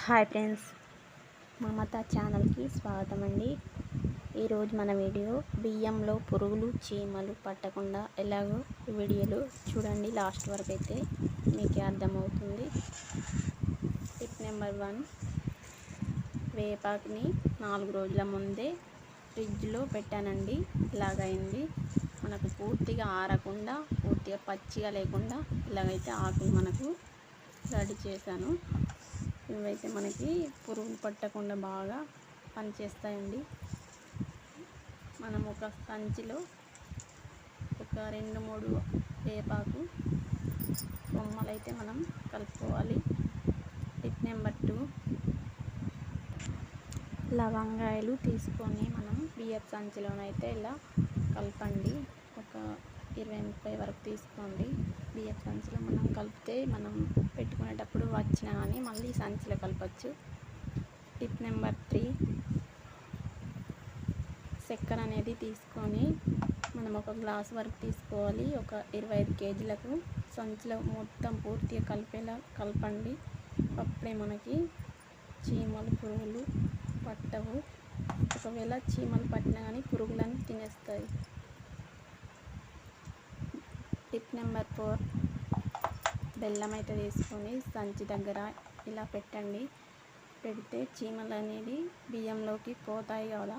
Hi friends, మమత ఛానల్కి స్వాగతం అండి. ఈరోజు మన వీడియో బియ్యంలో పురుగులు చీమలు పట్టకుండా ఎలాగో ఈ వీడియోలో చూడండి. లాస్ట్ వరకు అయితే మీకే అర్థమవుతుంది. టిప్ నెంబర్ 1, వేపాకుని 4 రోజుల ముందే ఫ్రిడ్జ్లో పెట్టానండి. ఇలాగైంది. మనకు పూర్తిగా ఆరకుండా, పూర్తిగా పచ్చిగా లేకుండా ఇలాగైతే ఆకులు మనకు రెడీ చేశాను. ఇవైతే మనకి పురుగులు పట్టకుండా బాగా పనిచేస్తాయండి. మనం ఒక సంచిలో ఒక 2-3 వేపాకు కొమ్మలైతే మనం కలుపుకోవాలి. టిప్ నెంబర్ 2, లవంగాయలు తీసుకొని మనం బియ్యపు సంచిలోనైతే ఇలా కలపండి. ఒక 20-30 వరకు తీసుకోండి. బియ్యపు సంచిలో మనం కలిపితే మనం పెట్టుకునేటప్పుడు వచ్చినా కానీ మళ్ళీ సంచిలో కలపచ్చు. టిప్ నెంబర్ 3, చక్కెర అనేది తీసుకొని మనం ఒక గ్లాస్ వరకు తీసుకోవాలి. ఒక 25 కేజీలకు సంచిలో మొత్తం పూర్తిగా కలిపేలా కలపండి. అప్పుడే మనకి చీమలు పురుగులు పట్టవు. ఒకవేళ చీమలు పట్టినా కానీ పురుగులను తినేస్తాయి. టిప్ నెంబర్ 4, బెల్లం అయితే తీసుకొని సంచి దగ్గర ఇలా పెట్టండి. పెడితే చీమలు అనేది బియ్యంలోకి పోతాయి కదా.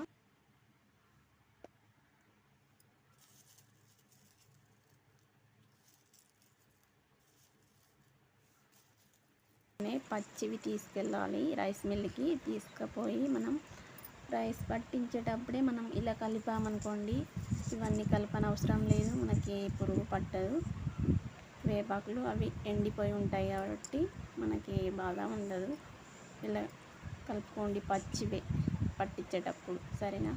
పచ్చివి తీసుకెళ్ళాలి రైస్ మిల్లుకి. తీసుకుపోయి మనం రైస్ పట్టించేటప్పుడే మనం ఇలా కలిపామనుకోండి, ఇవన్నీ కలపనవసరం లేదు. మనకి పురుగు పట్టదు. వేపాకులు అవి ఎండిపోయి ఉంటాయి కాబట్టి మనకి బాధ ఉండదు. ఇలా కలుపుకోండి పచ్చివే పట్టించేటప్పుడు, సరేనా.